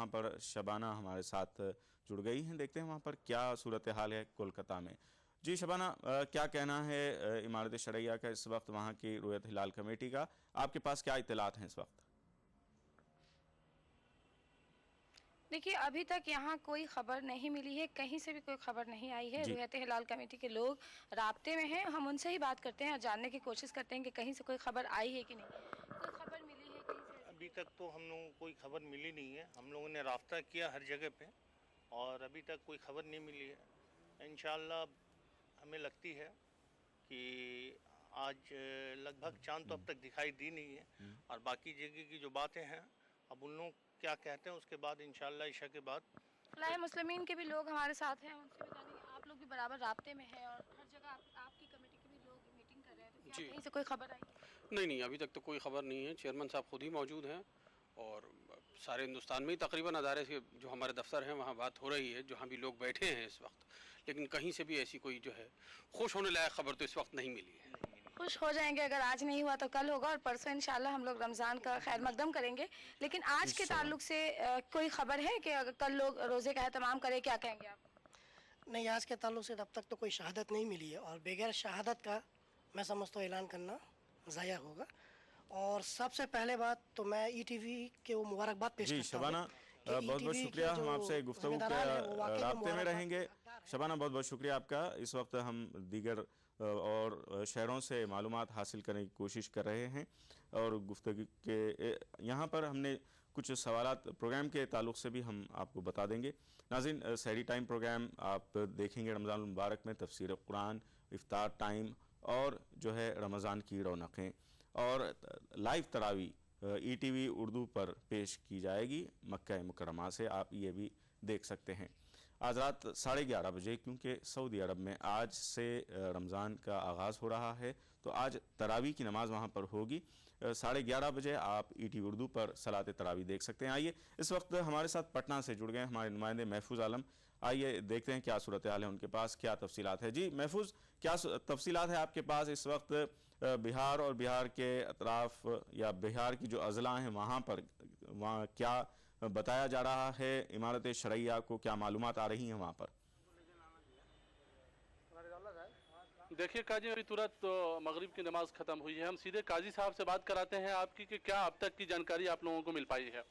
वहाँ पर शबाना हमारे साथ जुड़ गई हैं। देखते हैं वहाँ पर क्या सूरत हाल है कोलकाता में। जी शबाना, क्या कहना है इमारत शरैया का इस वक्त, वहाँ की रुयत हिलाल कमेटी का, आपके पास क्या इत्तलात हैं इस वक्त? देखिए, अभी तक यहाँ कोई खबर नहीं मिली है, कहीं से भी कोई खबर नहीं आई है। रुयत हिलाल कमेटी के लोग राब्ते में हैं, हम उनसे ही बात करते हैं और जानने की कोशिश करते हैं कि कहीं से कोई खबर आई है कि नहीं, कोई खबर मिली है कहीं से? अभी तक तो हम लोगों को कोई खबर मिली नहीं है। हम लोगों ने राब्ता किया हर जगह पे और अभी तक कोई खबर नहीं मिली है। इंशाअल्लाह हमें लगती है कि आज लगभग चांद तो अब तक दिखाई दी नहीं है और बाकी जगह की जो बातें हैं अब उन लोग क्या कहते हैं उसके बाद इंशाअल्लाह ईशा के बाद फलाह मुस्लिमीन के भी लोग हमारे साथ हैं, उनसे भी जानेंगे। आप लोग भी बराबर राब्ते में हैं और हर जगह आपकी कमेटी के भी लोग मीटिंग कर रहे हैं, तो क्या कहीं से कोई खबर आई? नहीं, अभी तक तो कोई खबर नहीं है। चेयरमैन साहब खुद ही मौजूद हैं और सारे हिंदुस्तान में ही तकरीबन अदारे से जो हमारे दफ्तर हैं वहाँ बात हो रही है, जहाँ भी लोग बैठे हैं इस वक्त, लेकिन कहीं से भी ऐसी कोई जो है खुश होने लायक खबर तो इस वक्त नहीं मिली है। खुश हो जाएंगे, अगर आज नहीं हुआ तो कल होगा और परसों इंशाल्लाह हम लोग रमज़ान का खैर मकदम करेंगे। लेकिन आज के ताल्लुक से कोई खबर है कि अगर कल लोग रोज़े का एहतमाम करें, क्या कहेंगे आप? नहीं, आज के ताल्लुक से अब तक तो कोई शहादत नहीं मिली है और बगैर शहादत का मैं समझता हूँ ऐलान करना ज़ाया होगा। और सबसे पहले बात तो मैं ईटीवी के वो मुबारकबाद पेश करता हूँ। शबाना, बहुत बहुत शुक्रिया, हम आपसे गुफ्तगू के राब्ते में रहेंगे। शबाना, बहुत बहुत शुक्रिया आपका। इस वक्त हम दीगर और शहरों से मालूमात हासिल करने की कोशिश कर रहे हैं और गुफ्तगू के यहाँ पर हमने कुछ सवालात प्रोग्राम के ताल्लुक से भी हम आपको बता देंगे। नाज़रीन, सहरी टाइम प्रोग्राम आप देखेंगे रमज़ान मुबारक में तफसीर कुरान, इफ्तार टाइम और जो है रमज़ान की रौनकें और लाइव तरावी ईटीवी उर्दू पर पेश की जाएगी मक्का मुकर्रमा से। आप ये भी देख सकते हैं आज रात 11:30 बजे, क्योंकि सऊदी अरब में आज से रमज़ान का आगाज़ हो रहा है, तो आज तरावी की नमाज़ वहाँ पर होगी। 11:30 बजे आप ईटीवी उर्दू पर सलात तरावी देख सकते हैं। आइए, इस वक्त हमारे साथ पटना से जुड़ गए हमारे नुमाइंदे महफूज आलम। आइए देखते हैं क्या सूरत हाल है, उनके पास क्या तफसीलात है। जी महफूज, क्या तफसीलात है आपके पास इस वक्त बिहार और बिहार के अतराफ या बिहार की जो अजला हैं वहाँ पर, वहाँ क्या बताया जा रहा है? इमारत शरैया को क्या मालूमात आ रही हैं वहाँ पर? देखिए काजी, अभी तुरंत मगरिब की नमाज खत्म हुई है। हम सीधे काजी साहब से बात कराते हैं आपकी कि क्या अब तक की जानकारी आप लोगों को मिल पाई है?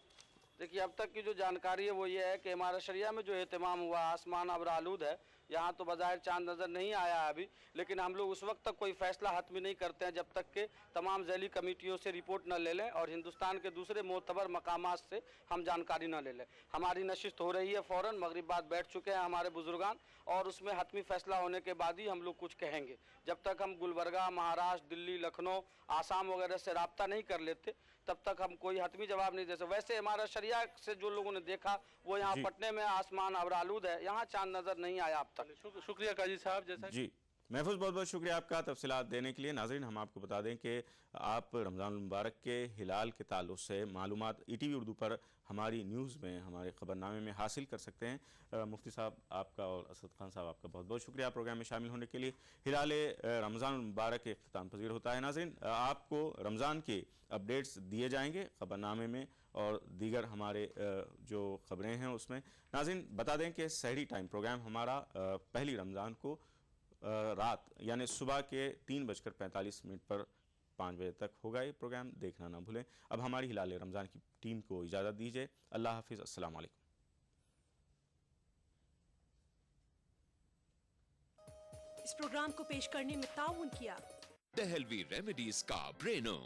देखिए, अब तक की जो जानकारी है वो ये है कि इमारत शरिया में जो एहतमाम हुआ, आसमान अब आलूद है। यहाँ तो बज़ाहिर चांद नज़र नहीं आया है अभी, लेकिन हम लोग उस वक्त तक कोई फैसला हतमी नहीं करते हैं जब तक कि तमाम ज़ैली कमेटियों से रिपोर्ट न ले लें और हिंदुस्तान के दूसरे मोतबर मकामात से हम जानकारी न ले लें। हमारी नशिस्त हो रही है, फ़ौरन मगरिब बाद बैठ चुके हैं हमारे बुजुर्गान और उसमें हतमी फैसला होने के बाद ही हम लोग कुछ कहेंगे। जब तक हम गुलबर्गा, महाराष्ट्र, दिल्ली, लखनऊ, आसाम वगैरह से रब्ता नहीं कर लेते तब तक हम कोई हतमी जवाब नहीं दे सकते। वैसे इमारत शरिया से जो लोगों ने देखा वो यहाँ पटने में आसमान अबरालूद है, यहाँ चांद नजर नहीं आया अब तक। शुक्रिया काजी साहब। जैसा जी महफूज, बहुत बहुत शुक्रिया आपका तफसीलात देने के लिए। नाज़रीन, हम आपको बता दें कि आप रमज़ान मुबारक के हिलाल के ताल्लुक़ से मालूमात ईटीवी उर्दू पर हमारी न्यूज़ में, हमारे ख़बरनामे में हासिल कर सकते हैं। मुफ्ती साहब आपका और असद खान साहब आपका बहुत बहुत शुक्रिया प्रोग्राम में शामिल होने के लिए। हिलाल रमज़ान मुबारक के इख्तिताम पज़ीर होता है। नाज़रीन, आपको रमज़ान के अपडेट्स दिए जाएंगे ख़बरनामे में और दीगर हमारे जो ख़बरें हैं उसमें। नाज़रीन, बता दें कि सहरी टाइम प्रोग्राम हमारा पहली रमज़ान को रात यानी सुबह के 3:45 पर 5 बजे तक होगा। ये प्रोग्राम देखना ना भूलें। अब हमारी हिलाल रमज़ान की टीम को इजाज़त दीजिए। अल्लाह हाफिज़, अस्सलाम वालेकुम। इस प्रोग्राम को पेश करने में ताउन किया दहलवी रेमेडीज का ब्रेनो।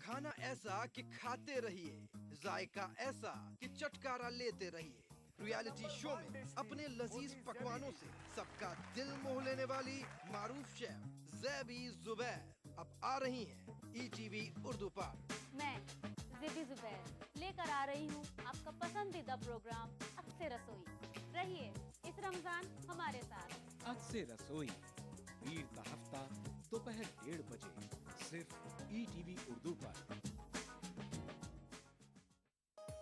खाना ऐसा कि खाते रहिए, जायका ऐसा कि चटकारा लेते रहिए। रियलिटी शो में अपने लजीज पकवानों से सबका दिल मोह लेने वाली मारूफ शेफ ज़ैबी ज़ुबैर अब आ रही हैं ईटीवी उर्दू पर। मैं ज़ैबी ज़ुबैर लेकर आ रही हूँ आपका पसंदीदा प्रोग्राम अक्से रसोई। रहिए इस रमजान हमारे साथ। अक्से रसोई वीर का हफ्ता दोपहर 1:30 बजे सिर्फ ईटीवी उर्दू पर।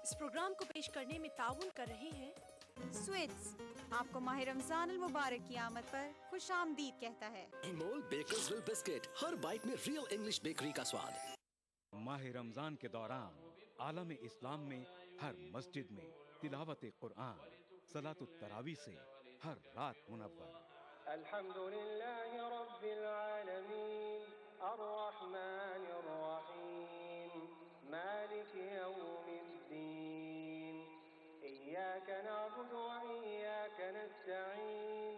इस प्रोग्राम को पेश करने में ताउन कर रहे हैं स्वीट्स आपको माह रमजान अल मुबारक की आमद पर खुश आमदीद कहता है। अनमोल बेकर्सविल बिस्किट, हर बाइट में रियल इंग्लिश बेकरी का स्वाद। माह रमजान के दौरान आलम इस्लाम में हर मस्जिद में तिलावत कुरान, सलातुत तरावी से हर रात मुनव्वर। अल्हम्दुलिल्लाहि रब्बिल आलमीन, अर्रहमानिर रहीम, मालिकि यौमिद्दीन, इय्याक नअबुदु व इय्याक नस्तईन,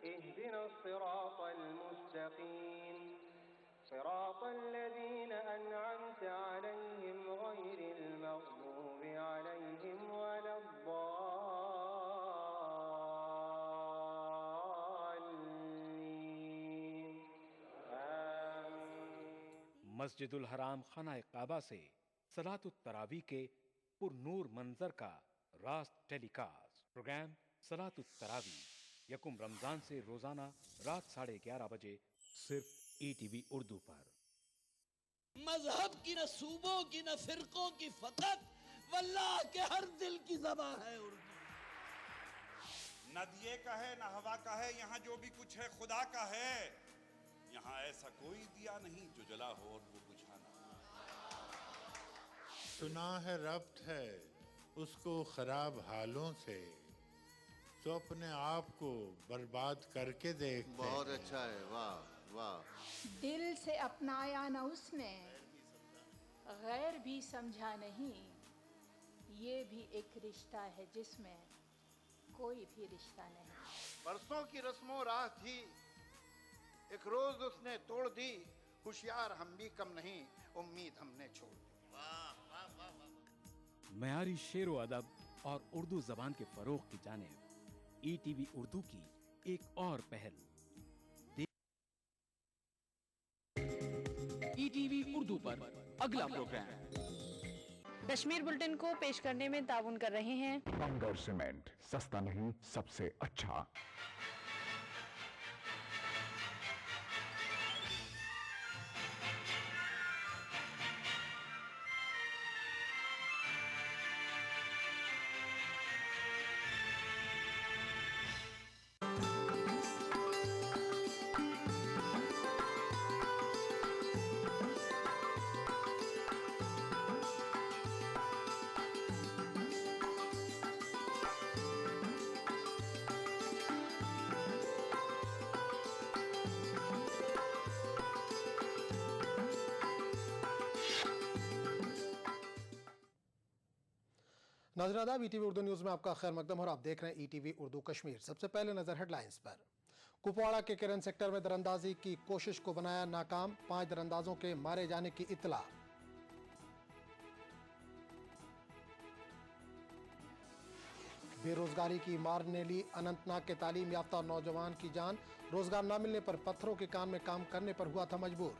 इहदिनस सिरातल मुस्तकीम, सिरातल लज़ीना अनअमत अलैहिम गैरिल मग़दूबि अलैहिम वलद्दाल्लीन। मस्जिदुल हराम खाना काबा से सलातुत तरावी के पुरनूर मंजर का रास्त टेलीकास्ट। प्रोग्राम सलातुत तरावी यकुम रमजान से रोजाना रात 11:30 बजे सिर्फ ETV उर्दू पर। मजहब की न सूबों की न फिरकों की फकत वल्लाह के हर दिल की ज़बान है उर्दू। न दिए का है न हवा का है, यहाँ जो भी कुछ है खुदा का है। यहाँ ऐसा कोई दिया नहीं जो जला हो और वो बुझा ना। सुना है रब्त है उसको खराब हालों से, तो अपने आप को बर्बाद करके देखते बहुत हैं। अच्छा है, वाह वाह। दिल से अपनाया न उसने, गैर भी समझा नहीं, ये भी एक रिश्ता है जिसमें कोई भी रिश्ता नहीं। बरसों की रस्मों राह थी, एक रोज उसने तोड़ दी, होशियार हम भी कम नहीं, उम्मीद हमने छोड़ दी। मयारी शेरो अदब और उर्दू जबान के फरोग की जानिब ETV उर्दू की एक और पहल। ETV उर्दू पर अगला प्रोग्राम कश्मीर बुलेटिन को पेश करने में ताउन कर रहे हैं बंगर सीमेंट, सस्ता नहीं सबसे अच्छा। नाज़रीन आदाब, ETV उर्दू न्यूज़ में आपका खैर मकदम और आप देख रहे हैं ETV उर्दू कश्मीर। सबसे पहले नजर हेडलाइंस पर। कुपवाड़ा के किरण सेक्टर में दरअंदाजी की कोशिश को बनाया नाकाम, 5 दरअंदाजों के मारे जाने की इत्तला। बेरोजगारी की मार ने ली अनंतनाग के तालीम याफ्ता नौजवान की जान, रोजगार न मिलने पर पत्थरों के कान में काम करने पर हुआ था मजबूर।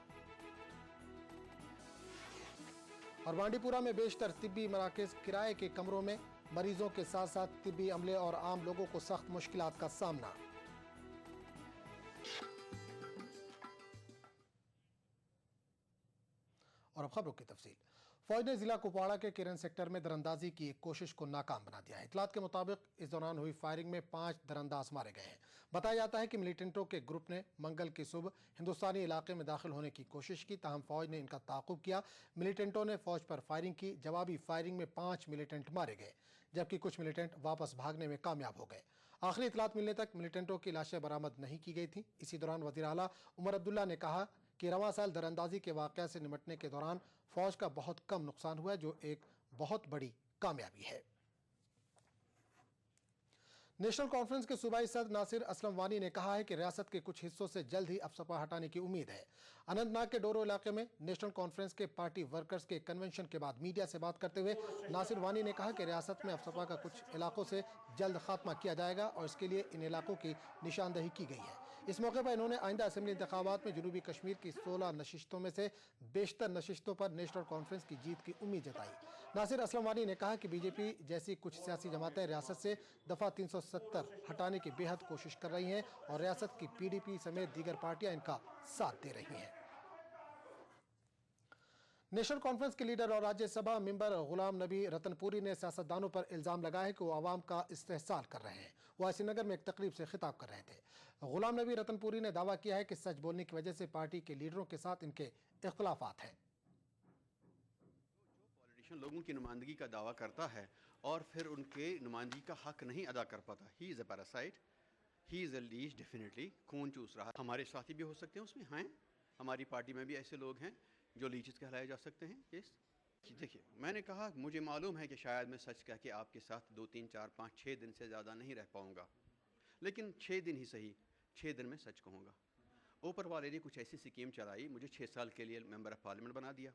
और बांडीपुरा में बेशतर तिब्बी मराकज़ किराए के कमरों में, मरीजों के साथ साथ तिब्बी अमले और आम लोगों को सख्त मुश्किलात का सामना। और अब खबरों की तफसील। फौज ने जिला कुपवाड़ा के किरण सेक्टर में दरअंदाजी की एक कोशिश को नाकाम बना दिया है। इतलात के मुताबिक इस दौरान हुई फायरिंग में 5 दरअंदाज मारे गए हैं। बताया जाता है कि मिलिटेंटों के ग्रुप ने मंगल की सुबह हिंदुस्तानी इलाके में दाखिल होने की कोशिश की, ताहम फौज ने इनका ताक़ुब किया। मिलिटेंटों ने फौज पर फायरिंग की। जवाबी फायरिंग में 5 मिलिटेंट मारे गए, जबकि कुछ मिलिटेंट वापस भागने में कामयाब हो गए। आखिरी इतलात मिलने तक मिलिटेंटों की लाशें बरामद नहीं की गई थी। इसी दौरान वज़ीर आला उमर अब्दुल्ला ने कहा कि रवां साल दरअंदाजी के वाक़या से निपटने के दौरान फौज का बहुत कम नुकसान हुआ, जो एक बहुत बड़ी कामयाबी है। नेशनल कॉन्फ्रेंस के सूबाई सदर नासिर असलम वानी ने कहा है कि रियासत के कुछ हिस्सों से जल्द ही अफसपा हटाने की उम्मीद है। अनंतनाग के डोरो इलाके में नेशनल कॉन्फ्रेंस के पार्टी वर्कर्स के कन्वेंशन के बाद मीडिया से बात करते हुए नासिर वानी ने कहा कि रियासत में अफसपा का कुछ इलाकों से जल्द खात्मा किया जाएगा और इसके लिए इन इलाकों की निशानदही की गई है। इस मौके पर इन्होंने आइंदा असेंबली इंतखाबात में जनूबी कश्मीर की 16 नशिस्तों में से बेशतर नशिस्तों पर नेशनल कॉन्फ्रेंस की जीत की उम्मीद जताई। नासिर असलम वानी ने कहा कि बीजेपी जैसी कुछ सियासी जमातें रियासत से दफ़ा 370 हटाने की बेहद कोशिश कर रही हैं और रियासत की PDP समेत दीगर पार्टियां इनका साथ दे रही हैं। नेशनल कॉन्फ्रेंस के लीडर और राज्यसभा मेंबर गुलाम नबी रतनपुरी ने सियासतदानों पर इल्ज़ाम लगाया है कि वो आवाम का इस्तेहसाल कर रहे हैं। वह श्रीनगर में एक तकरीब से खिताब कर रहे थे। गुलाम नबी रतनपुरी ने दावा किया है कि सच बोलने की वजह से पार्टी के लीडरों के साथ इनके इख्तलाफात हैं। पॉलिटिशियन लोगों की नुमाइंदगी का दावा करता है और फिर उनके नुमाइंदगी का हक नहीं अदा कर पाता, he is a parasite, he is a leech, definitely खून चूस रहा है। हमारे साथी भी हो सकते हैं उसमें, हैं हमारी पार्टी में भी ऐसे लोग हैं जो लीचेस कहलाए जा सकते हैं। यस, देखिए मैंने कहा मुझे मालूम है कि शायद मैं सच कह के आपके साथ 2, 3, 4, 5, 6 दिन से ज़्यादा नहीं रह पाऊँगा, लेकिन 6 दिन ही सही, 6 दिन में सच कहूँगा। ऊपर वाले ने कुछ ऐसी स्कीम चलाई, मुझे 6 साल के लिए मेंबर ऑफ पार्लियामेंट बना दिया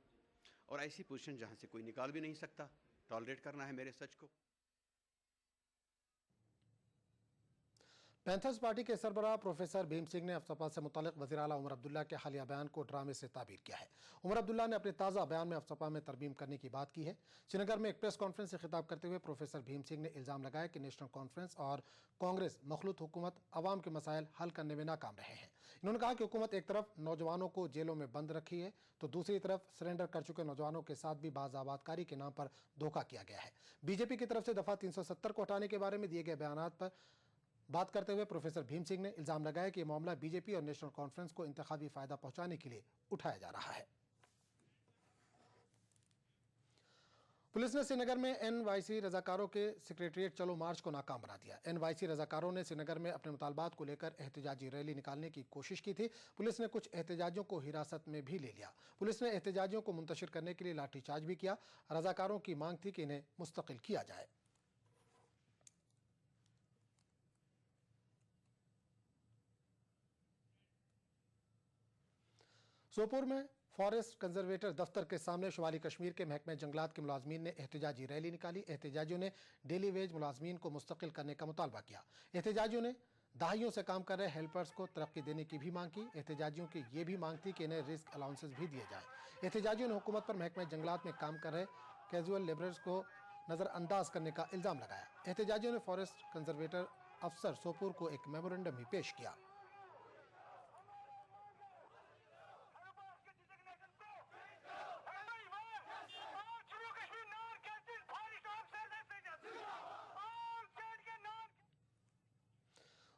और ऐसी पोजीशन जहाँ से कोई निकाल भी नहीं सकता। टॉलरेट करना है मेरे सच को। पैंथर्स पार्टी के सरबराह प्रोफेसर भीम सिंह ने अफसपा से मुतालिक वज़ीर आला उमर अब्दुल्ला के हालिया बयान को ड्रामे से ताबीर किया है। उमर अब्दुल्ला ने अपने ताज़ा बयान में अफसपा में तरमीम करने की बात की है। श्रीनगर में एक प्रेस कॉन्फ्रेंस से खिताब करते हुए प्रोफेसर भीम सिंह ने इल्ज़ाम लगाया कि नेशनल कॉन्फ्रेंस और कांग्रेस मखलूत हुकूमत अवाम के मसाइल हल करने में नाकाम रहे हैं। इन्होंने कहा कि हुकूमत एक तरफ नौजवानों को जेलों में बंद रखी है तो दूसरी तरफ सरेंडर कर चुके नौजवानों के साथ भी बाज़ाबादकारी के नाम पर धोखा किया गया है। बीजेपी की तरफ से दफ़ा 370 को हटाने के बारे में दिए गए बयान पर बात करते हुए प्रोफेसर भीम सिंह ने इल्ज़ाम लगाया कि यह मामला बीजेपी और नेशनल कॉन्फ्रेंस को इंतखाबी फ़ायदा पहुंचाने के लिए उठाया जा रहा है। पुलिस ने श्रीनगर में NYC रजाकारों के सेक्रेटरिएट चलो मार्च को नाकाम बना दिया। NYC रजाकारों ने श्रीनगर में अपने मुतालबात को लेकर एहतजाजी रैली निकालने की कोशिश की थी। पुलिस ने कुछ एहतजाजियों को हिरासत में भी ले लिया। पुलिस ने एहतजाजियों को मुंतशिर करने के लिए लाठीचार्ज भी किया। रजाकारों की मांग थी कि इन्हें मुस्तकिल किया जाए। सोपोर में फॉरेस्ट कंजर्वेटर दफ्तर के सामने शुमाली कश्मीर के महकमे जंगलात के मुलाजमीन ने एहतजाजी रैली निकाली। एहतजाजियों ने डेली वेज मुलाजमीन को मुस्तकिल करने का मुतालबा किया। एहतजाजियों ने दहाइयों से काम कर रहे हेल्पर्स को तरक्की देने की भी मांग की। एहतजाजियों की ये भी मांग थी कि इन्हें रिस्क अलाउंसेस भी दिए जाए। एहतजाजियों ने हुकूमत पर महकमे जंगलात में काम कर रहे कैजुअल लेबरर्स को नज़रअंदाज करने का इल्ज़ाम लगाया। एहतजाजियों ने फॉरेस्ट कंजर्वेटर अफसर सोपोर को एक मेमोरेंडम भी पेश किया।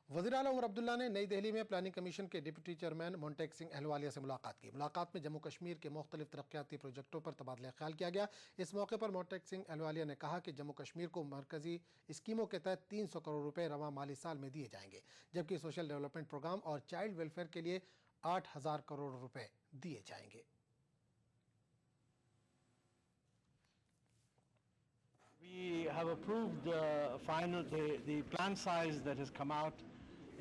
वज़ीर आला उमर अब्दुल्ला ने नई दिल्ली में प्लानिंग कमीशन के डिप्टी चेयरमैन मोन्टेक सिंह अहलुवालिया से मुलाकात की। मुलाकात में जम्मू कश्मीर के मुख्तलिफ तरक्याती प्रोजेक्टों पर तबादला ख्याल किया गया। इस मौके पर मोन्टेक सिंह अहलुवालिया ने कहा कि जम्मू कश्मीर को मरकजी स्कीमों के तहत 300 करोड़ रुपए रवा माली साल में दिए जाएंगे, जबकि सोशल डेवलपमेंट प्रोग्राम और चाइल्ड वेलफेयर के लिए 8,000 करोड़ रुपए दिए जाएंगे। We have approved the plan size that has come out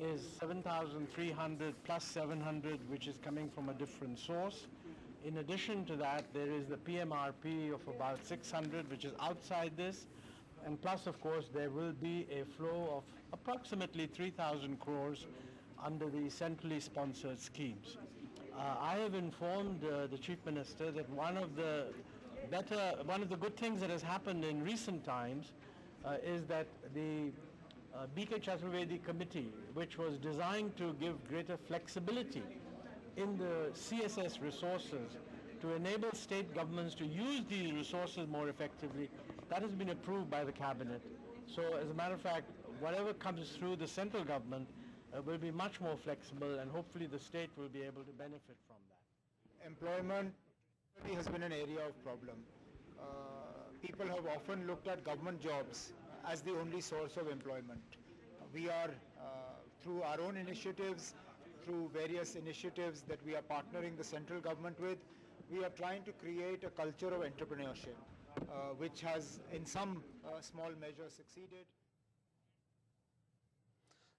is 7,300 plus 700, which is coming from a different source. In addition to that, there is the PMRP of about 600, which is outside this, and plus, of course, there will be a flow of approximately 3,000 crores under the centrally sponsored schemes. I have informed the Chief Minister that one of the good things that has happened in recent times is that the BK Chaturvedi committee, which was designed to give greater flexibility in the CSS resources to enable state governments to use these resources more effectively, that has been approved by the cabinet. So as a matter of fact, whatever comes through the central government will be much more flexible, and hopefully the state will be able to benefit from that. Employment has been an area of problem. People have often looked at government jobs as the only source of employment. We are, through our own initiatives, through various initiatives that we are partnering the central government with, we are trying to create a culture of entrepreneurship, which has in some small measure succeeded.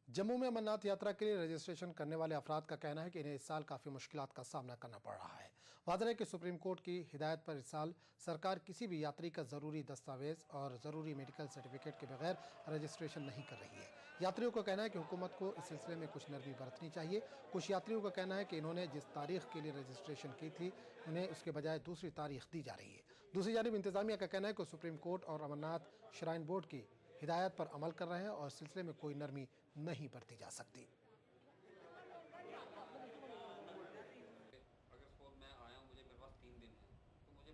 Jammu में अमरनाथ यात्रा के लिए registration करने वाले अफराद का कहना है कि इन्हें इस साल काफ़ी मुश्किलात का सामना करना पड़ रहा है। वाज़ेह है कि सुप्रीम कोर्ट की हिदायत पर इस साल सरकार किसी भी यात्री का ज़रूरी दस्तावेज़ और ज़रूरी मेडिकल सर्टिफिकेट के बगैर रजिस्ट्रेशन नहीं कर रही है। यात्रियों का कहना है कि हुकूमत को इस सिलसिले में कुछ नरमी बरतनी चाहिए। कुछ यात्रियों का कहना है कि इन्होंने जिस तारीख के लिए रजिस्ट्रेशन की थी उन्हें उसके बजाय दूसरी तारीख दी जा रही है। दूसरी जानिब इंतज़ामिया का कहना है कि सुप्रीम कोर्ट और अमरनाथ श्राइन बोर्ड की हिदायत पर अमल कर रहे हैं और इस सिलसिले में कोई नरमी नहीं बरती जा सकती। अगर सपोज मैं आया हूँ, मुझे मेरे पास 3 दिन है, तो मुझे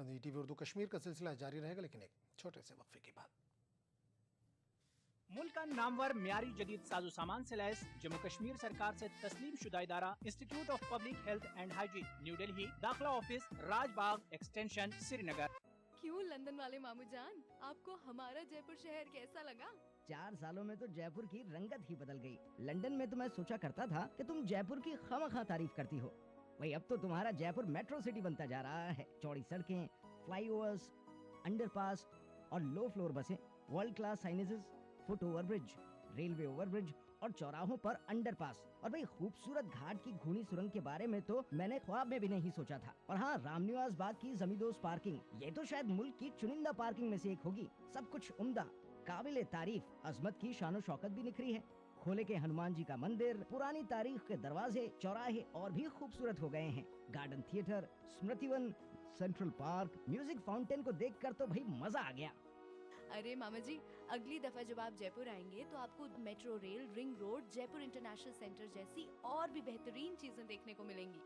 टीवी उर्दू कश्मीर का सिलसिला जारी रहेगा, लेकिन एक छोटे से वक्फे के बाद। मुल्क का नामवर म्यारी जदीद साजो सामान से लैस जम्मू कश्मीर सरकार से तस्लीम शुदा इदारा institute of public health and hygiene new Delhi, दाखिला ऑफिस राजबाग एक्सटेंशन श्रीनगर। क्यों लंदन वाले मामू जान, आपको हमारा जयपुर शहर कैसा लगा? 4 सालों में तो जयपुर की रंगत ही बदल गई। लंदन में तो मैं सोचा करता था कि तुम जयपुर की खामखा तारीफ करती हो, वही अब तो तुम्हारा जयपुर मेट्रो सिटी बनता जा रहा है। चौड़ी सड़कें, फ्लाईओवर्स, अंडरपास और लो फ्लोर बसें, world class signages, foot overbridge, railway overbridge और चौराहों पर अंडरपास, और भाई खूबसूरत घाट की घूनी सुरंग के बारे में तो मैंने ख्वाब में भी नहीं सोचा था। और हाँ, रामनिवास बाग की जमींदोज पार्किंग, ये तो शायद मुल्क की चुनिंदा पार्किंग में से एक होगी। सब कुछ उम्दा, काबिले तारीफ, अजमत की शान शौकत भी निखरी है। खोले के हनुमान जी का मंदिर, पुरानी तारीख के दरवाजे, चौराहे और भी खूबसूरत हो गए हैं। Garden theatre, Smritivan, central park, music fountain को देखकर तो भाई मजा आ गया। अरे मामा जी, अगली दफा जब आप जयपुर आएंगे तो आपको metro rail, ring road, Jaipur international centre जैसी और भी बेहतरीन चीजें देखने को मिलेंगी।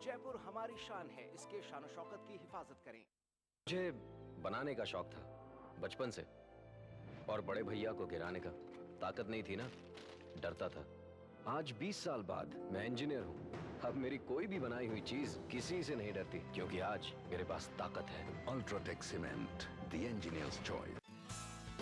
जयपुर हमारी शान है, इसके शान शौकत की हिफाजत करें। मुझे बनाने का शौक था बचपन से, और बड़े भैया को गिराने का। ताकत नहीं थी ना, डरता था। आज 20 साल बाद मैं इंजीनियर हूँ। अब मेरी कोई भी बनाई हुई चीज किसी से नहीं डरती, क्योंकि आज मेरे पास ताकत है। UltraTech cement, the engineers choice.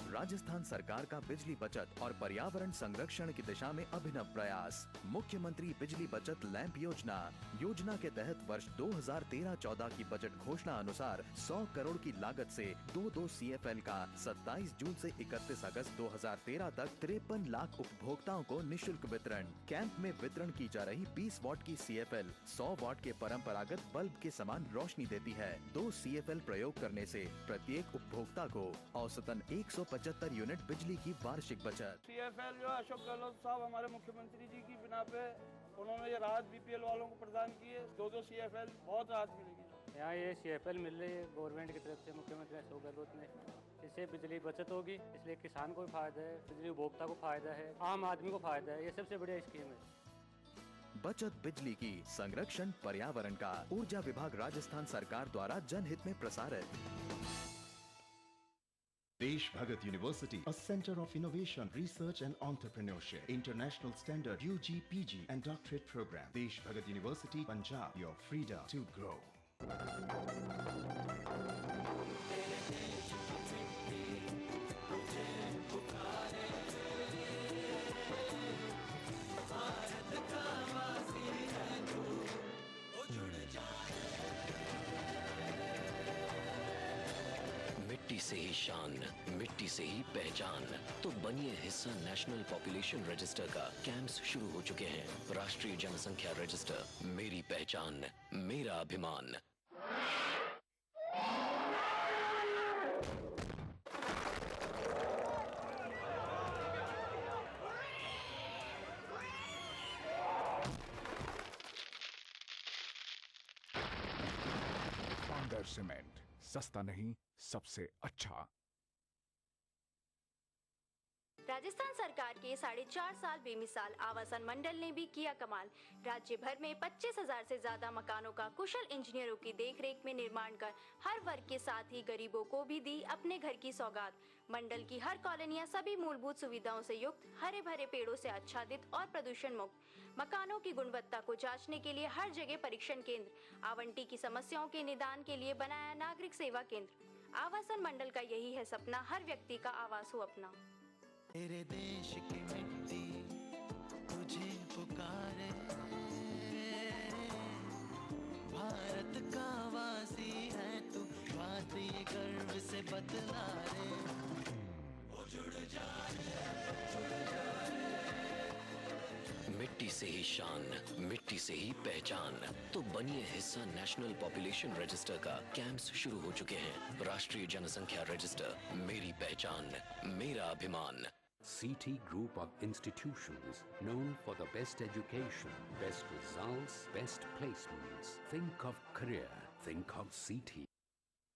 Rajasthan सरकार का बिजली बचत और पर्यावरण संरक्षण की दिशा में अभिनव प्रयास। मुख्यमंत्री बिजली बचत लैंप योजना के तहत वर्ष 2013-14 की बजट घोषणा अनुसार 100 करोड़ की लागत से 2 CFL का 27 जून से 31 अगस्त 2013 तक 53 लाख उपभोक्ताओं को निशुल्क वितरण। कैंप में वितरण की जा रही 20 वॉट की CFL 100 वॉट के परंपरागत बल्ब के समान रोशनी देती है। 2 CFL प्रयोग करने से प्रत्येक उपभोक्ता को औसतन 175 यूनिट बिजली की वार्षिक बचत। CFL जो अशोक गहलोत साहब हमारे मुख्यमंत्री जी की बिना पे उन्होंने ये राहत BPL वालों को प्रदान की है। 2 CFL बहुत राहत मिलेगी। यहाँ ये CFL मिल रही है गवर्नमेंट की तरफ से, मुख्यमंत्री अशोक गहलोत ने। इससे बिजली बचत होगी, इसलिए किसान को भी फायदा है, बिजली उपभोक्ता को फायदा है, आम आदमी को फायदा है। ये सबसे बढ़िया स्कीम है। बचत बिजली की, संरक्षण पर्यावरण का। ऊर्जा विभाग राजस्थान सरकार द्वारा जनहित में प्रसारित। Desh Bhagat University, a center of innovation, research and entrepreneurship. International standard UG, PG and doctorate program. Desh Bhagat University, Punjab, your freedom to grow. मिट्टी से ही शान, मिट्टी से ही पहचान, तो बनिए हिस्सा नेशनल पॉपुलेशन रजिस्टर का। कैंप्स शुरू हो चुके हैं। राष्ट्रीय जनसंख्या रजिस्टर, मेरी पहचान, मेरा अभिमान। पांडर सीमेंट, सस्ता नहीं, सबसे अच्छा। राजस्थान सरकार के 4.5 साल बेमिसाल आवासन मंडल ने भी किया कमाल। राज्य भर में 25,000 से ज्यादा मकानों का कुशल इंजीनियरों की देखरेख में निर्माण कर हर वर्ग के साथ ही गरीबों को भी दी अपने घर की सौगात। मंडल की हर कॉलोनियां सभी मूलभूत सुविधाओं से युक्त, हरे भरे पेड़ों से आच्छादित और प्रदूषण मुक्त। मकानों की गुणवत्ता को जांचने के लिए हर जगह परीक्षण केंद्र, आवंटी की समस्याओं के निदान के लिए बनाया नागरिक सेवा केंद्र। आवासन मंडल का यही है सपना, हर व्यक्ति का आवास हो अपना। तेरे देश की मिट्टी तुझे पुकारे, भारत का वासी है तू, बात ये गर्व से बतला रे। ओ जुड़ जा मिट्टी से ही शान, मिट्टी से ही पहचान, तो बनिए हिस्सा नेशनल पॉपुलेशन रजिस्टर का। कैंप्स शुरू हो चुके हैं। राष्ट्रीय जनसंख्या रजिस्टर, मेरी पहचान, मेरा अभिमान। CT Group of institutions known for the best education, best results, best placements. Think of career. Think of CT.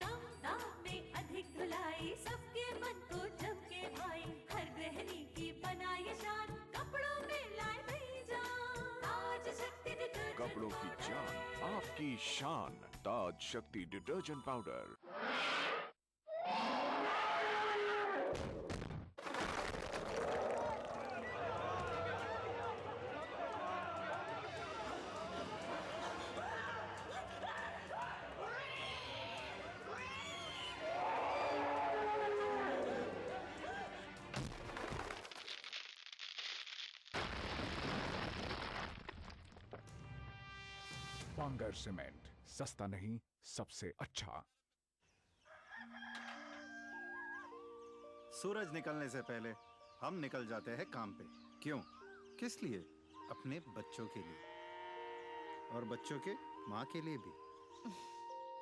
दाम में अधिक धुलाई, सबके मन को झपके भाई। हर गृहिणी की बनाई शान, कपड़ों में लाए नई जान। आज शक्ति निकल कपड़ों की जान, आपकी शान। ताज शक्ति डिटर्जेंट पाउडर। बांगर सीमेंट, सस्ता नहीं सबसे अच्छा। सूरज निकलने से पहले हम निकल जाते हैं काम पे। क्यों? किस लिए? अपने बच्चों के लिए और बच्चों के माँ के लिए भी।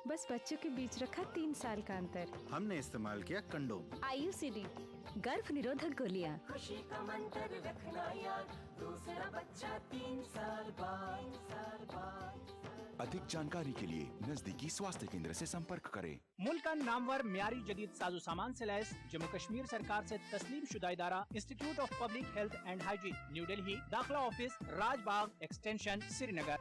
बस बच्चों के बीच रखा 3 साल का अंतर। हमने इस्तेमाल किया कंडोम। IUCD गर्भ निरोधक गोलियां। खुशी का मंत्र रखना यार, दूसरा बच्चा 3 साल बाद। अधिक जानकारी के लिए नजदीकी स्वास्थ्य केंद्र से संपर्क करें। मुल्क का नामवर म्यारी जदीद साजो सामान से लैस जम्मू कश्मीर सरकार से तस्लीम शुदा इदारा institute of public health and hygiene, new Delhi, दाखिला office, Rajbagh extension, Srinagar.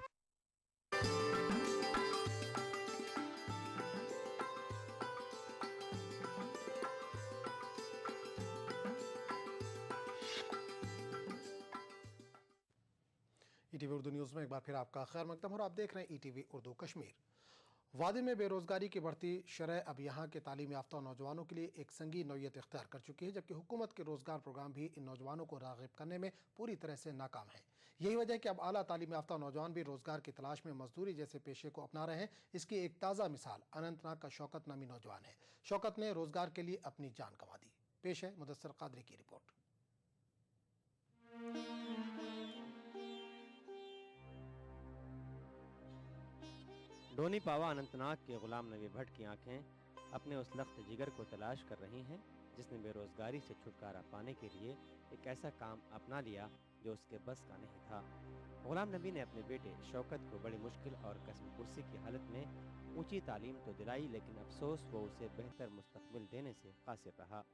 ETV Urdu news में एक बार फिर आपका खैर मकदम और आप देख रहे हैं ETV उर्दू कश्मीर। वादी में बेरोज़गारी की बढ़ती शरह अब यहाँ के तालीम याफ्ता नौजवानों के लिए एक संगीन नौयत इख्तियार कर चुकी है, जबकि हुकूमत के रोज़गार प्रोग्राम भी इन नौजवानों को राग़िब करने में पूरी तरह से नाकाम है। यही वजह है कि अब आला तालीम याफ्ता नौजवान भी रोज़गार की तलाश में मजदूरी जैसे पेशे को अपना रहे हैं। इसकी एक ताज़ा मिसाल अनंतनाग का शौकत नामी नौजवान है। शौकत ने रोज़गार के लिए अपनी जान गंवा दी। पेश है मुदस्सर कादरी की रिपोर्ट। डोनी पावा अनंतनाग के गुलाम नबी भट्ट की आंखें अपने उस लख्त जिगर को तलाश कर रही हैं जिसने बेरोजगारी से छुटकारा पाने के लिए एक ऐसा काम अपना लिया जो उसके बस का नहीं था। गुलाम नबी ने अपने बेटे शौकत को बड़ी मुश्किल और कसम कुर्सी की हालत में ऊंची तालीम तो दिलाई, लेकिन अफसोस वो उसे बेहतर मुस्तकबिल देने से कासिर रहा।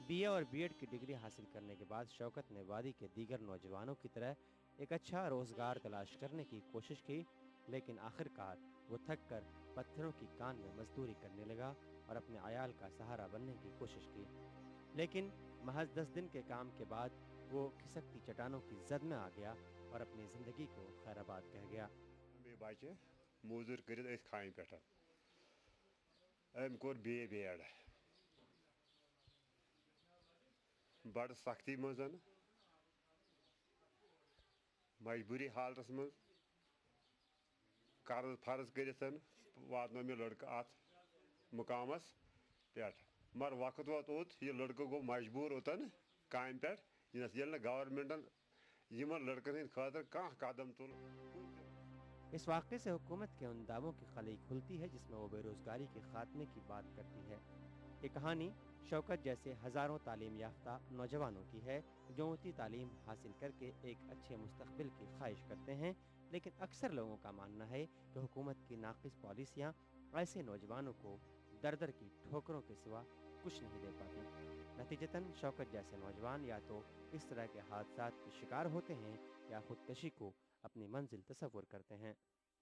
BA और BEd की डिग्री हासिल करने के बाद शौकत ने वादी के दीगर नौजवानों की तरह एक अच्छा रोज़गार तलाश करने की कोशिश की, लेकिन आखिरकार वो थक कर पत्थरों की कान में मजदूरी करने लगा और अपने अयाल का सहारा बनने की कोशिश की। लेकिन महज 10 दिन के काम के बाद वो खिसकती चट्टानों की जद में आ गया और अपनी ज़िंदगी को खैराबाद कह गया। बच्चे मजूर कर खान पे अम कोर BA बड़ सख्ती मजन मजबूरी हालत मज कर्ज फर्ज कर वातनो मे लड़का अत मुकामस पे मगर वक्त वोत ओत यह लड़का गो मजबूर ओतन काम पे ये गवर्नमेंटन यमन लड़कन हंद खातर कह कदम तुल। इस वाक़े से हुकूमत के उन दावों की खली खुलती है जिसमें वो बेरोजगारी के खात्मे की बात करती है। ये कहानी शौकत जैसे हज़ारों तालीम याफ्ता नौजवानों की है जो ऊँची तालीम हासिल करके एक अच्छे मुस्तकबिल की ख्वाहिश करते हैं, लेकिन अक्सर लोगों का मानना है कि हुकूमत की नाक़िस पॉलिसियाँ ऐसे नौजवानों को दर दर की ठोकरों के सिवा कुछ नहीं दे पाती। नतीजतन शौकत जैसे नौजवान या तो इस तरह के हादसात के शिकार होते हैं या खुदकशी को अपनी मंजिल तस्वुर करते हैं।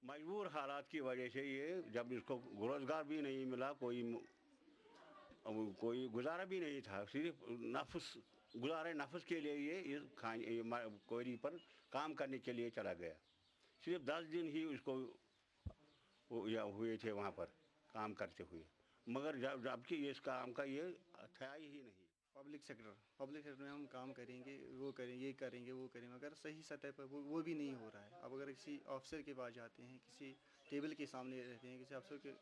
मजबूर हालात की वजह से ये जब इसको रोज़गार भी नहीं मिला, कोई गुजारा भी नहीं था, सिर्फ नफ्स गुजारे नफ्स के लिए ये कोयरी पर काम करने के लिए चला गया। सिर्फ 10 दिन ही उसको हुए थे वहाँ पर काम करते हुए, मगर जबकि इस काम का ये था ही नहीं। पब्लिक सेक्टर में हम काम करेंगे, वो करेंगे, ये करेंगे, वो करेंगे, मगर सही सतह पर वो भी नहीं हो रहा है। अब अगर किसी ऑफिसर के पास जाते हैं, किसी टेबल के सामने रहते हैं, किसी अफसर के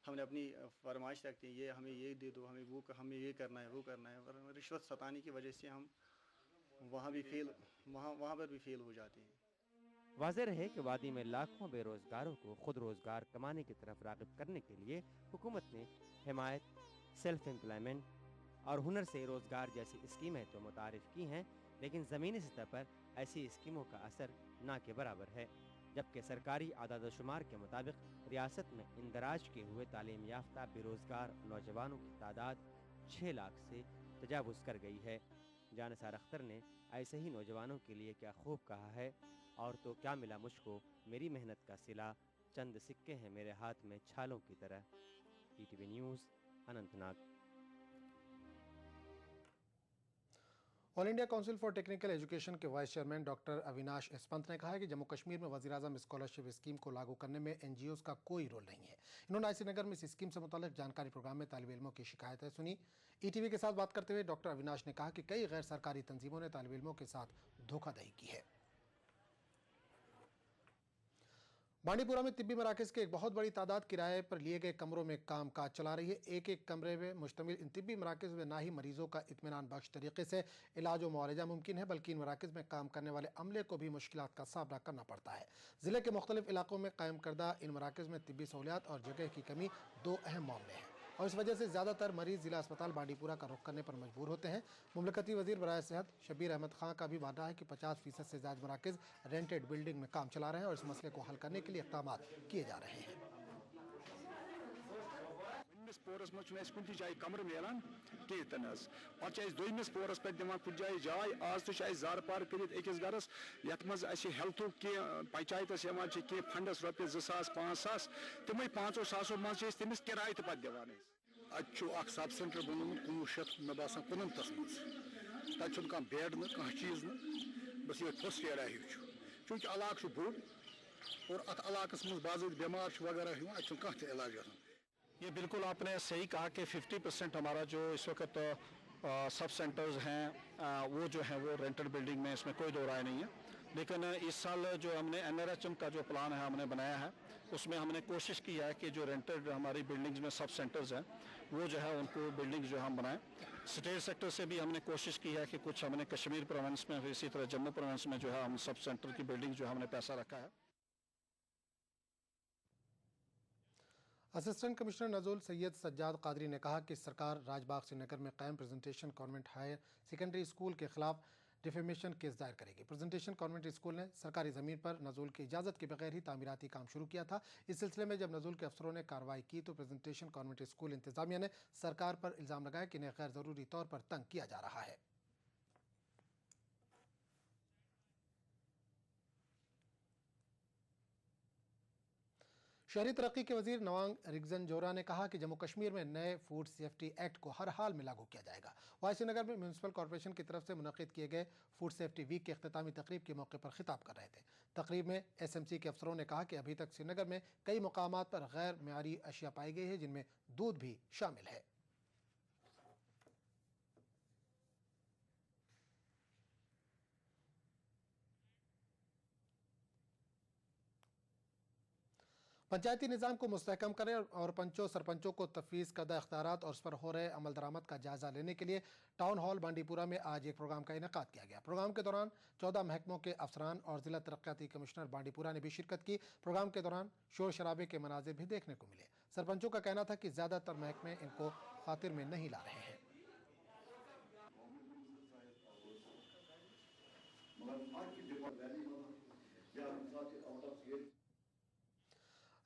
हमने अपनी फरमाइश रखते हैं, ये हमें ये दे दो, हमें ये करना है, वो करना है, और रिश्वत सताने की वजह से हम वहाँ पर भी फेल हो जाते हैं। वाज़ेह रहे कि वादी में लाखों बेरोजगारों को खुद रोजगार कमाने की तरफ राग़िब करने के लिए हुकूमत ने हिमायत, सेल्फ एम्प्लॉयमेंट और हुनर से रोज़गार जैसी स्कीमें तो मुतारिफ की हैं, लेकिन ज़मीनी सतह पर ऐसी स्कीमों का असर ना के बराबर है। जबकि सरकारी आदाद-ओ-शुमार के मुताबिक रियासत में इंदराज के हुए तालीम याफ्ता बेरोज़गार नौजवानों की तादाद 6 लाख से तजावुज़ कर गई है। जानिसार अख्तर ने ऐसे ही नौजवानों के लिए क्या खूब कहा है, और तो क्या मिला मुझको मेरी मेहनत का सिला, चंद सिक्के हैं मेरे हाथ में छालों की तरह। ETV news, Anantnag. All India council for technical education के vice chairman doctor Avinash S Pant ने कहा है कि जम्मू कश्मीर में वज़ीर-ए-आज़म स्कॉलरशिप स्कीम को लागू करने में एनजीओज़ का कोई रोल नहीं है। इन्होंने आज श्रीनगर में इस स्कीम से मुताल्लिक़ जानकारी प्रोग्राम में तालिब इल्मों की शिकायतें सुनी। ईटीवी के साथ बात करते हुए डॉक्टर अविनाश ने कहा कि कई गैर सरकारी तंजीमों ने तालिब इल्मों के साथ धोखाधड़ी की है। बांडीपुरा में तिब्बी मराकज़ के एक बहुत बड़ी तादाद किराए पर लिए गए कमरों में काम काज चला रही है। एक एक कमरे में मुश्तमिल इन तिब्बी मराकज़ में ना ही मरीजों का इत्मीनान बख्श तरीके से इलाज व मुआवजा मुमकिन है, बल्कि इन मराकज़ में काम करने वाले अमले को भी मुश्किलात का सामना करना पड़ता है। ज़िले के मुख्तलिफ इलाकों में कायम करदा इन मराकज़ में तिब्बी सहूलियात और जगह की कमी दो अहम मामले हैं और इस वजह से ज़्यादातर मरीज़ ज़िला अस्पताल बांडीपुरा का रुख करने पर मजबूर होते हैं। मुमलकती वज़ीर बराए सेहत शबीर अहमद खां का भी मानना है कि 50% से ज़्यादा मराकज़ रेंटेड बिल्डिंग में काम चला रहे हैं और इस मसले को हल करने के लिए इक़दाम किए जा रहे हैं। पोरस मज कुछ जाए कमर मिलान कहें पे दोमिस पोरस पे दिवान कुछ जाए जाए आज तो जार पार कर अकिस गरस ये हेल्थ कह पंचायतस कह फंडस रोपये 2,000-5,000 तमें 500 मज तमिस किराए तो पे दिवान सब सेंटर बनोत 1900 मे बासान 19 मज तक बेड न कह चीज न बस ये ठोस एरिया हिू चूँकि इलाक बोड़ और अत इलाकस मज बाज़ बेमार वगैरह कह इलाज। ये बिल्कुल आपने सही कहा कि 50% हमारा जो इस वक्त सब सेंटर्स हैं वो जो है वो रेंटेड बिल्डिंग में, इसमें कोई दो राय नहीं है। लेकिन इस साल जो हमने NRHM का जो प्लान है हमने बनाया है उसमें हमने कोशिश की है कि जो रेंटेड हमारी बिल्डिंग्स में सब सेंटर्स हैं वो जो है उनको बिल्डिंग्स जो हम बनाएं। स्टेट सेक्टर से भी हमने कोशिश की है कि कुछ हमने कश्मीर प्रोविंस में, इसी तरह जम्मू प्रोविंस में जो है हम सब सेंटर की बिल्डिंग जो हमने पैसा रखा है। असिस्टेंट कमिश्नर नज़ुल सैयद सज्जाद कादरी ने कहा कि सरकार राजबाग श्रीनगर में कायम presentation convent higher secondary school के खिलाफ डिफेमेशन केस दायर करेगी। प्रेजेंटेशन कॉन्वेंट स्कूल ने सरकारी ज़मीन पर नज़ुल की इजाज़त के बगैर ही तामीराती काम शुरू किया था। इस सिलसिले में जब नज़ुल के अफसरों ने कार्रवाई की तो प्रेजेंटेशन कॉन्वेंट स्कूल इंतजामिया ने सरकार पर इल्ज़ाम लगाया कि इन्हें गैर ज़रूरी तौर पर तंग किया जा रहा है। शहरी तरक्की के वजीर नवांग रिगजन जोरा ने कहा कि जम्मू कश्मीर में नए फूड सेफ्टी एक्ट को हर हाल में लागू किया जाएगा। वह श्रीनगर में म्यूनसिपल कॉर्पोरेशन की तरफ से मुनक़िद किए गए फूड सेफ्टी वीक के अख्तितामी तकरीब के मौके पर खिताब कर रहे थे। तकरीब में SMC के अफसरों ने कहा कि अभी तक श्रीनगर में कई मकामात पर गैर मियारी अशिया पाई गई है जिनमें दूध भी शामिल है। पंचायती निज़ाम को मुस्तहकम करें और पंचों सरपंचों को तफवीज़ करदा इख्तियारात और उस पर हो रहे अमल दरामद का जायज़ा लेने के लिए टाउन हॉल बांडीपुरा में आज एक प्रोग्राम का इनेकाद किया गया। प्रोग्राम के दौरान 14 महकमों के अफसरान और ज़िला तरक्याती कमिश्नर बांडीपुरा ने भी शिरकत की। प्रोग्राम के दौरान शोर शराबे के मनाजिर भी देखने को मिले। सरपंचों का कहना था कि ज़्यादातर महकमे इनको खातिर में नहीं ला रहे हैं।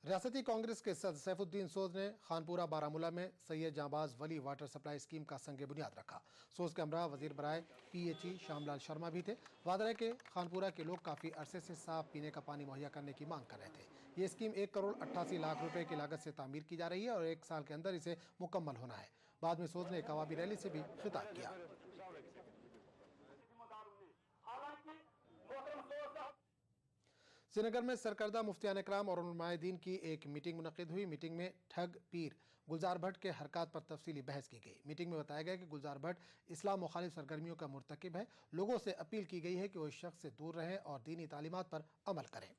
रियासती कांग्रेस के सदस्य सैफुद्दीन सोज ने खानपुरा बारामूला में सैयद जांबाज वली वाटर सप्लाई स्कीम का संग बुनियाद रखा। सोज के हमरा वजीर बराए PHE श्यामलाल शर्मा भी थे। वादा है कि खानपुरा के लोग काफ़ी अरसे से साफ पीने का पानी मुहैया करने की मांग कर रहे थे। ये स्कीम 1 करोड़ 88 लाख रुपए की लागत से तामीर की जा रही है और 1 साल के अंदर इसे मुकम्मल होना है। बाद में सोज ने एक अवामी रैली से भी खिताब किया। श्रीनगर में सरकर्दा मुफ्तियान इकराम और नुमाइंदीन की एक मीटिंग मुनक़िद हुई। मीटिंग में ठग पीर गुलजार भट्ट के हरकत पर तफसीली बहस की गई। मीटिंग में बताया गया कि गुलजार भट्ट इस्लाम मुखालिफ सरगर्मियों का मुर्तकिब है। लोगों से अपील की गई है कि वो इस शख्स से दूर रहें और दीनी तालीमात पर अमल करें।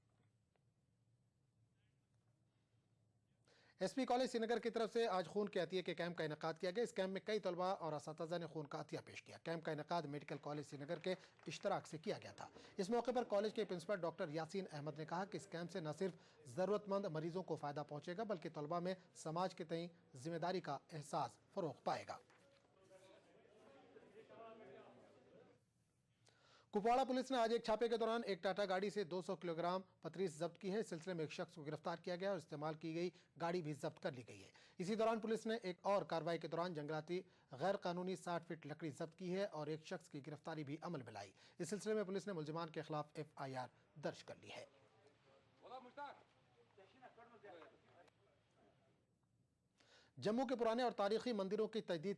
SP कॉलेज श्रीनगर की तरफ से आज खून के अतिये के कैंप का इनेकाद किया गया। इस कैंप में कई तलबा और असातिज़ा ने खून का अतिया पेश किया। कैंप का इनेकाद मेडिकल कॉलेज श्रीनगर के इश्तराक से किया गया था। इस मौके पर कॉलेज के प्रिंसिपल डॉक्टर यासीन अहमद ने कहा कि इस कैंप से न सिर्फ ज़रूरतमंद मरीजों को फ़ायदा पहुँचेगा बल्कि तलबा में समाज के तई जिम्मेदारी का एहसास फ़रोग़ पाएगा। कुपवाड़ा पुलिस ने आज एक छापे के दौरान एक टाटा गाड़ी से 200 किलोग्राम पतरीस जब्त की है। इस सिलसिले में एक शख्स को गिरफ्तार किया गया और इस्तेमाल की गई गाड़ी भी जब्त कर ली गई है। इसी दौरान पुलिस ने एक और कार्रवाई के दौरान जंगलाती गैर कानूनी 60 फीट लकड़ी जब्त की है और एक शख्स की गिरफ्तारी भी अमल में लाई। इस सिलसिले में पुलिस ने मुलजिमान के खिलाफ FIR दर्ज कर ली है। जम्मू के पुराने और तारीखी मंदिरों की तजदीद